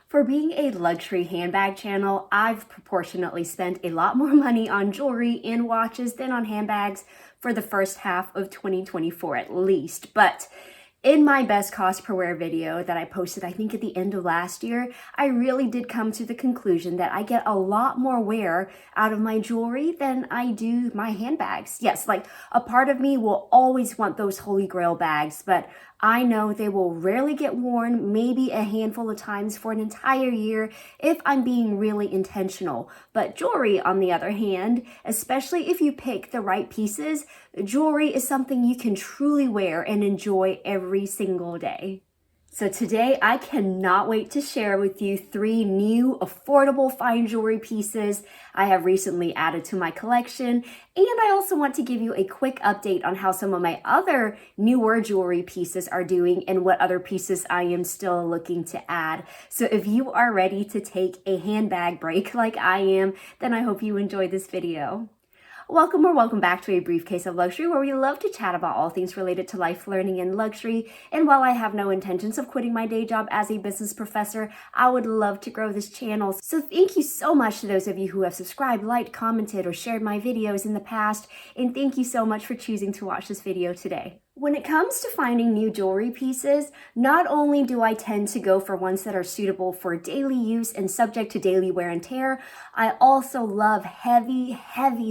For being a luxury handbag channel, I've proportionately spent a lot more money on jewelry and watches than on handbags for the first half of 2024 at least. But in my best cost per wear video that I posted, I think at the end of last year, I really did come to the conclusion that I get a lot more wear out of my jewelry than I do my handbags. Yes, like a part of me will always want those holy grail bags, but I know they will rarely get worn, maybe a handful of times for an entire year if I'm being really intentional. But jewelry, on the other hand, especially if you pick the right pieces, jewelry is something you can truly wear and enjoy every single day. So today, I cannot wait to share with you 3 new, affordable fine jewelry pieces I have recently added to my collection. And I also want to give you a quick update on how some of my other newer jewelry pieces are doing and what other pieces I am still looking to add. So if you are ready to take a handbag break like I am, then I hope you enjoy this video. Welcome back to A Briefcase of Luxury, where we love to chat about all things related to life, learning, and luxury. And while I have no intentions of quitting my day job as a business professor, I would love to grow this channel. So thank you so much to those of you who have subscribed, liked, commented, or shared my videos in the past. And thank you so much for choosing to watch this video today. When it comes to finding new jewelry pieces, not only do I tend to go for ones that are suitable for daily use and subject to daily wear and tear, I also love heavy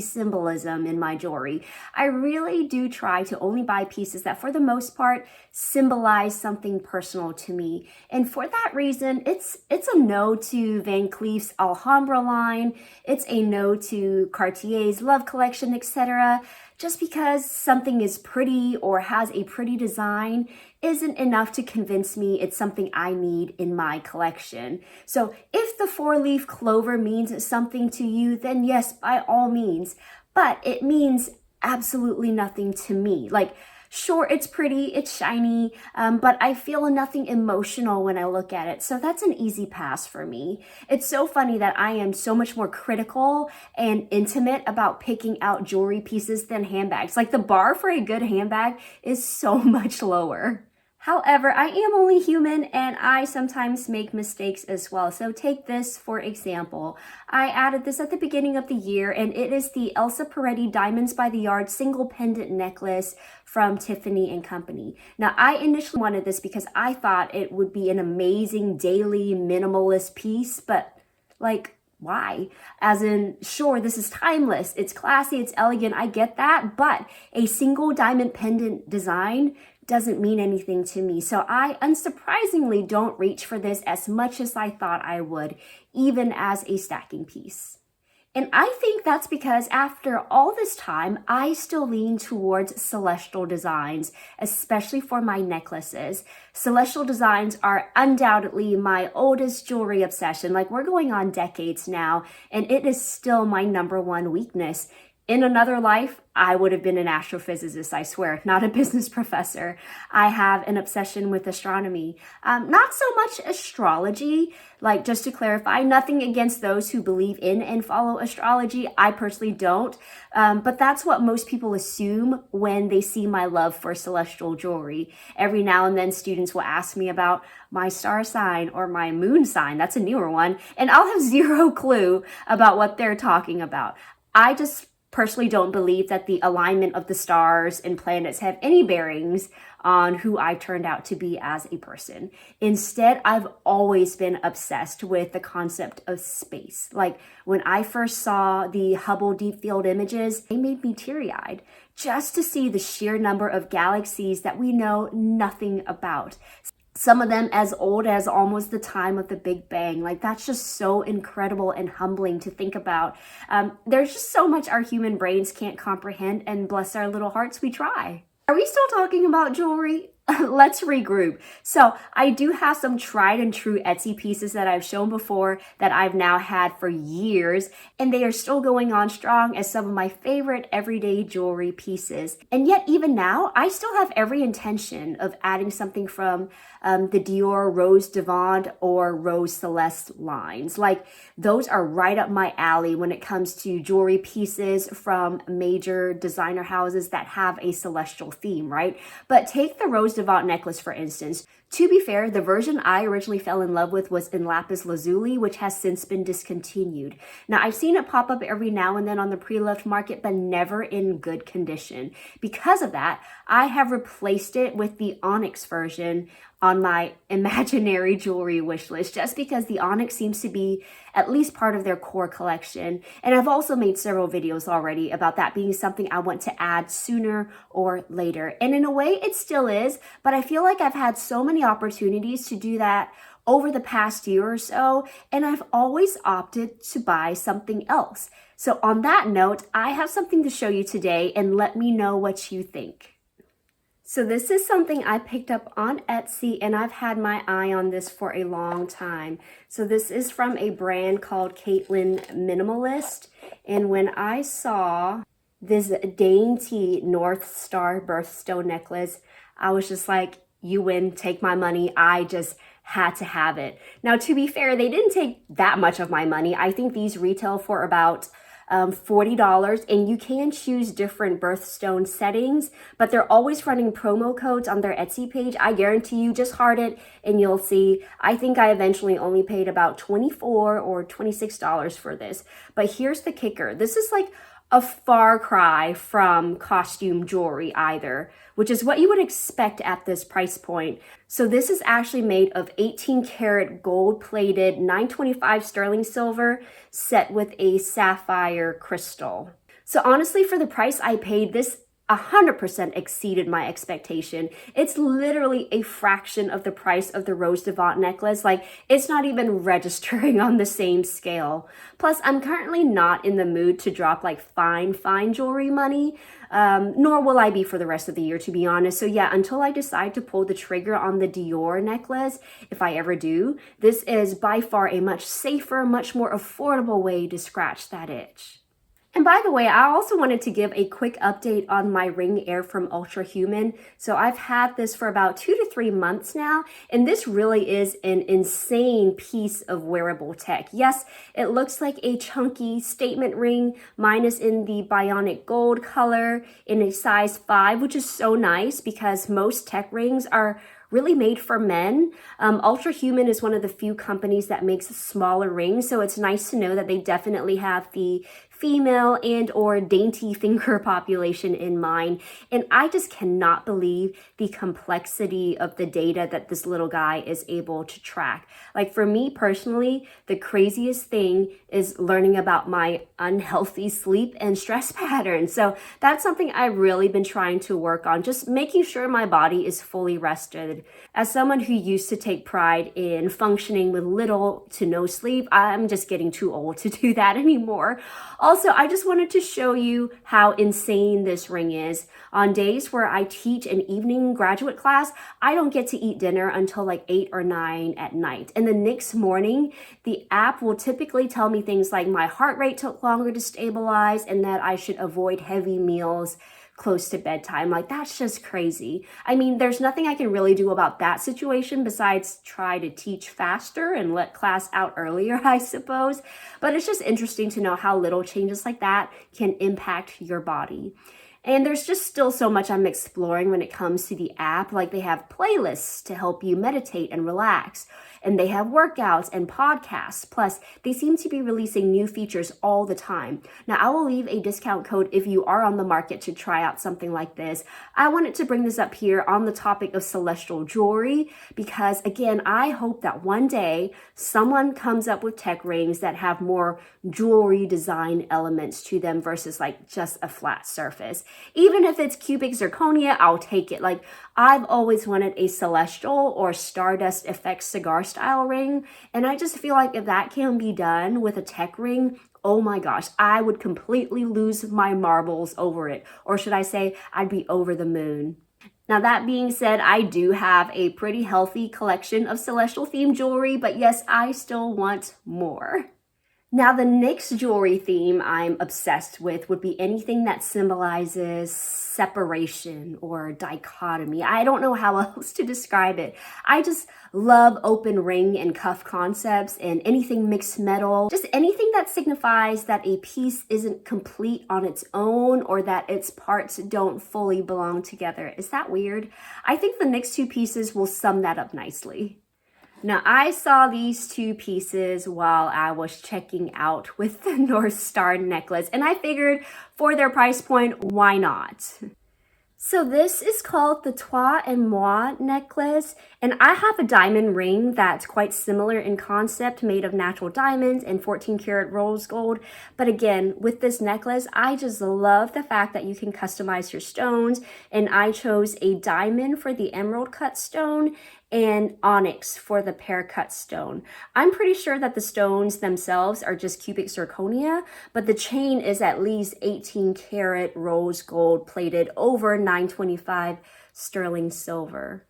symbolism in my jewelry. I really do try to only buy pieces that for the most part symbolize something personal to me. And for that reason, it's a no to Van Cleef's Alhambra line, it's a no to Cartier's Love Collection, etc. Just because something is pretty or has a pretty design isn't enough to convince me it's something I need in my collection. So if the 4-leaf clover means something to you, then yes, by all means. But it means absolutely nothing to me. Like, sure, it's pretty, it's shiny, but I feel nothing emotional when I look at it. So that's an easy pass for me. It's so funny that I am so much more critical and intimate about picking out jewelry pieces than handbags. Like, the bar for a good handbag is so much lower. However, I am only human and I sometimes make mistakes as well. So take this for example. I added this at the beginning of the year and it is the Elsa Peretti Diamonds by the Yard single pendant necklace from Tiffany and Company. Now, I initially wanted this because I thought it would be an amazing daily minimalist piece, but like, why? As in, sure, this is timeless, it's classy, it's elegant, I get that, but a single diamond pendant design doesn't mean anything to me. So I unsurprisingly don't reach for this as much as I thought I would, even as a stacking piece. And I think that's because after all this time, I still lean towards celestial designs, especially for my necklaces. Celestial designs are undoubtedly my oldest jewelry obsession. Like, we're going on decades now, and it is still my #1 weakness. In another life, I would have been an astrophysicist, I swear, not a business professor. I have an obsession with astronomy. Not so much astrology, like, just to clarify, nothing against those who believe in and follow astrology. I personally don't, but that's what most people assume when they see my love for celestial jewelry. Every now and then, students will ask me about my star sign or my moon sign. That's a newer one, and I'll have zero clue about what they're talking about. I just personally don't believe that the alignment of the stars and planets have any bearings on who I turned out to be as a person. Instead, I've always been obsessed with the concept of space. Like, when I first saw the Hubble Deep Field images, they made me teary-eyed just to see the sheer number of galaxies that we know nothing about. Some of them as old as almost the time of the Big Bang. Like, that's just so incredible and humbling to think about. There's just so much our human brains can't comprehend, and bless our little hearts, we try. Are we still talking about jewelry? Let's regroup. So I do have some tried and true Etsy pieces that I've shown before that I've now had for years, and they are still going on strong as some of my favorite everyday jewelry pieces. And yet even now, I still have every intention of adding something from the Dior Rose Devant or Rose Celeste lines. Like, those are right up my alley when it comes to jewelry pieces from major designer houses that have a celestial theme, right? But take the Rose Devant necklace, for instance. To be fair, the version I originally fell in love with was in lapis lazuli, which has since been discontinued. Now, I've seen it pop up every now and then on the pre-loved market, but never in good condition. Because of that, I have replaced it with the onyx version on my imaginary jewelry wish list, just because the onyx seems to be at least part of their core collection. And I've also made several videos already about that being something I want to add sooner or later. And in a way, it still is, but I feel like I've had so many opportunities to do that over the past year or so, and I've always opted to buy something else. So on that note, I have something to show you today, and let me know what you think. So this is something I picked up on Etsy, and I've had my eye on this for a long time. So this is from a brand called Caitlyn Minimalist. And when I saw this dainty North Star birthstone necklace, I was just like, you win, take my money. I just had to have it. Now, to be fair, they didn't take that much of my money. I think these retail for about $40, and you can choose different birthstone settings, but they're always running promo codes on their Etsy page. I guarantee you, just heart it and you'll see. I think I eventually only paid about $24 or $26 for this. But here's the kicker. This is like a far cry from costume jewelry either, which is what you would expect at this price point. So this is actually made of 18 karat gold plated 925 sterling silver set with a sapphire crystal. So honestly, for the price I paid, this 100% exceeded my expectation. It's literally a fraction of the price of the Rose Devant necklace. Like, it's not even registering on the same scale. Plus, I'm currently not in the mood to drop like fine jewelry money, nor will I be for the rest of the year, to be honest. So yeah, until I decide to pull the trigger on the Dior necklace, if I ever do, this is by far a much safer, much more affordable way to scratch that itch. And by the way, I also wanted to give a quick update on my Ringair from Ultra Human. So I've had this for about 2 to 3 months now, and this really is an insane piece of wearable tech. Yes, it looks like a chunky statement ring. Mine is in the bionic gold color in a size 5, which is so nice because most tech rings are really made for men. Ultra Human is one of the few companies that makes smaller rings, so it's nice to know that they definitely have the female and or dainty finger population in mind. And I just cannot believe the complexity of the data that this little guy is able to track. Like, for me personally, the craziest thing is learning about my unhealthy sleep and stress patterns. So that's something I've really been trying to work on, just making sure my body is fully rested. As someone who used to take pride in functioning with little to no sleep, I'm just getting too old to do that anymore. Also, I just wanted to show you how insane this ring is. On days where I teach an evening graduate class, I don't get to eat dinner until like 8 or 9 at night. And the next morning, the app will typically tell me things like my heart rate took longer to stabilize and that I should avoid heavy meals close to bedtime. Like, that's just crazy. I mean, there's nothing I can really do about that situation besides try to teach faster and let class out earlier, I suppose. But it's just interesting to know how little changes like that can impact your body. And there's just still so much I'm exploring when it comes to the app. Like, they have playlists to help you meditate and relax. And they have workouts and podcasts. Plus, they seem to be releasing new features all the time. Now, I will leave a discount code if you are on the market to try out something like this. I wanted to bring this up here on the topic of celestial jewelry because, again, I hope that one day someone comes up with tech rings that have more jewelry design elements to them versus like just a flat surface. Even if it's cubic zirconia, I'll take it. Like, I've always wanted a celestial or stardust effect cigar style ring, and I just feel like if that can be done with a tech ring, oh my gosh, I would completely lose my marbles over it. Or should I say, I'd be over the moon. Now, that being said, I do have a pretty healthy collection of celestial themed jewelry, but yes, I still want more. Now, the next jewelry theme I'm obsessed with would be anything that symbolizes separation or dichotomy. I don't know how else to describe it. I just love open ring and cuff concepts and anything mixed metal, just anything that signifies that a piece isn't complete on its own or that its parts don't fully belong together. Is that weird? I think the next two pieces will sum that up nicely. Now, I saw these two pieces while I was checking out with the North Star necklace, and I figured for their price point, why not? So this is called the Toi et Moi necklace, and I have a diamond ring that's quite similar in concept, made of natural diamonds and 14 karat rose gold. But again, with this necklace, I just love the fact that you can customize your stones, and I chose a diamond for the emerald cut stone and onyx for the pear cut stone. I'm pretty sure that the stones themselves are just cubic zirconia, but the chain is at least 18 karat rose gold plated over 925 sterling silver.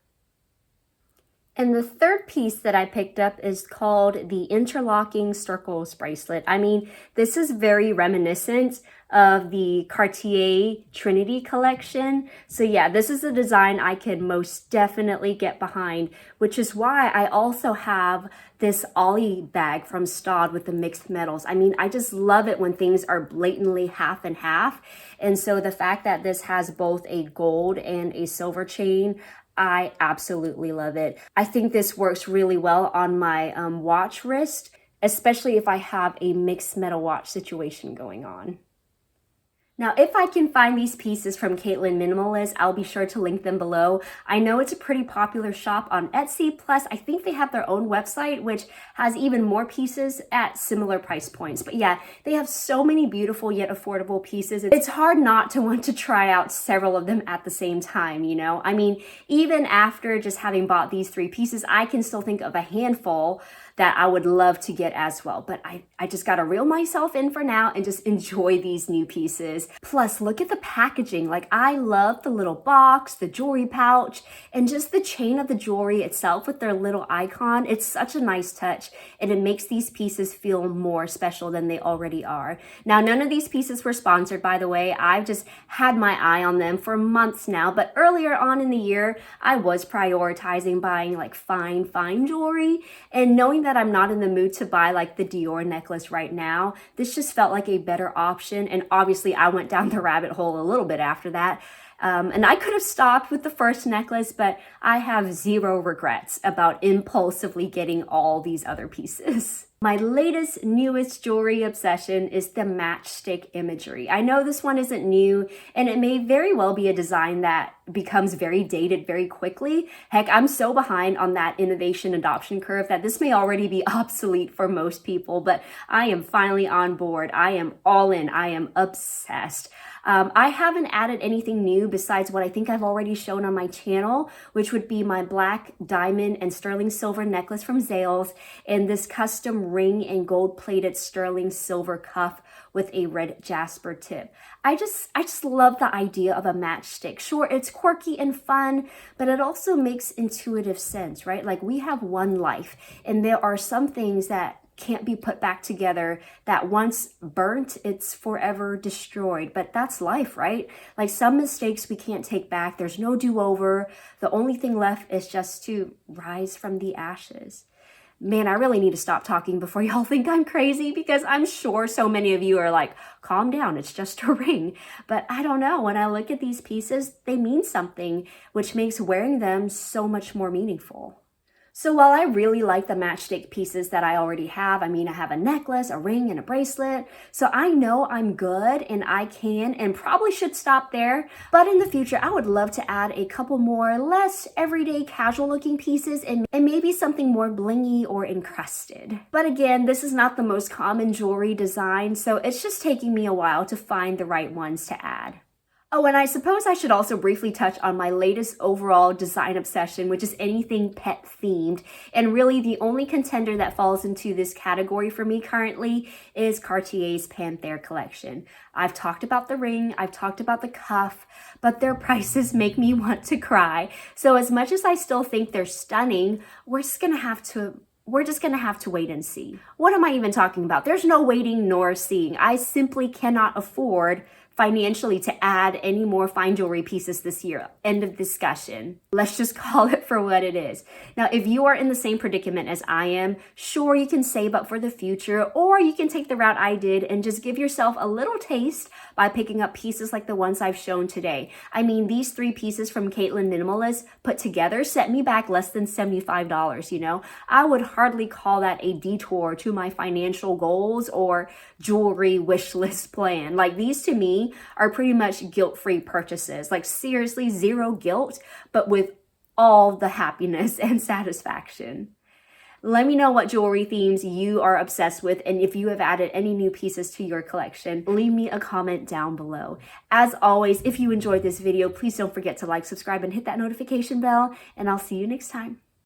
And the third piece that I picked up is called the interlocking circles bracelet. I mean, this is very reminiscent of the Cartier Trinity collection. So yeah, this is a design I can most definitely get behind, which is why I also have this Ollie bag from Staud with the mixed metals. I mean, I just love it when things are blatantly half and half. And so the fact that this has both a gold and a silver chain, I absolutely love it. I think this works really well on my watch wrist, especially if I have a mixed metal watch situation going on. Now, if I can find these pieces from Caitlyn Minimalist, I'll be sure to link them below. I know it's a pretty popular shop on Etsy, plus I think they have their own website, which has even more pieces at similar price points. But yeah, they have so many beautiful yet affordable pieces. It's hard not to want to try out several of them at the same time, you know? I mean, even after just having bought these three pieces, I can still think of a handful that I would love to get as well. But I just gotta reel myself in for now and just enjoy these new pieces. Plus, look at the packaging. Like, I love the little box, the jewelry pouch, and just the chain of the jewelry itself with their little icon. It's such a nice touch, and it makes these pieces feel more special than they already are. Now, none of these pieces were sponsored, by the way. I've just had my eye on them for months now, but earlier on in the year, I was prioritizing buying like fine jewelry, and knowing that I'm not in the mood to buy like the Dior necklace right now, this just felt like a better option. And obviously I went down the rabbit hole a little bit after that. And I could have stopped with the first necklace, but I have zero regrets about impulsively getting all these other pieces. My latest, newest jewelry obsession is the matchstick imagery. I know this one isn't new, and it may very well be a design that becomes very dated very quickly. Heck, I'm so behind on that innovation adoption curve that this may already be obsolete for most people, but I am finally on board. I am all in. I am obsessed. I haven't added anything new besides what I think I've already shown on my channel, which would be my black diamond and sterling silver necklace from Zales and this custom ring and gold plated sterling silver cuff with a red jasper tip. I just love the idea of a matchstick. Sure, it's quirky and fun, but it also makes intuitive sense, right? Like, we have one life, and there are some things that can't be put back together, that once burnt, it's forever destroyed. But that's life, right? Like, some mistakes we can't take back. There's no do-over. The only thing left is just to rise from the ashes. Man, I really need to stop talking before y'all think I'm crazy, because I'm sure so many of you are like, calm down, it's just a ring. But I don't know, when I look at these pieces, they mean something, which makes wearing them so much more meaningful. So while I really like the matchstick pieces that I already have, I mean, I have a necklace, a ring, and a bracelet, so I know I'm good and I can and probably should stop there. But in the future, I would love to add a couple more less everyday casual looking pieces and maybe something more blingy or encrusted. But again, this is not the most common jewelry design, so it's just taking me a while to find the right ones to add. Oh, and I suppose I should also briefly touch on my latest overall design obsession, which is anything pet themed. And really the only contender that falls into this category for me currently is Cartier's Panther collection. I've talked about the ring, I've talked about the cuff, but their prices make me want to cry. So as much as I still think they're stunning, we're just gonna have to we're just gonna have to wait and see. What am I even talking about? There's no waiting nor seeing. I simply cannot afford financially to add any more fine jewelry pieces this year. End of discussion. Let's just call it for what it is. Now, if you are in the same predicament as I am, sure, you can save up for the future, or you can take the route I did and just give yourself a little taste by picking up pieces like the ones I've shown today. I mean, these 3 pieces from Caitlyn Minimalist put together set me back less than $75, you know? I would hardly call that a detour to my financial goals or jewelry wish list plan. Like, these to me are pretty much guilt-free purchases. Like, seriously, zero guilt, but with all the happiness and satisfaction. Let me know what jewelry themes you are obsessed with, and if you have added any new pieces to your collection, leave me a comment down below. As always, if you enjoyed this video, please don't forget to like, subscribe, and hit that notification bell, and I'll see you next time.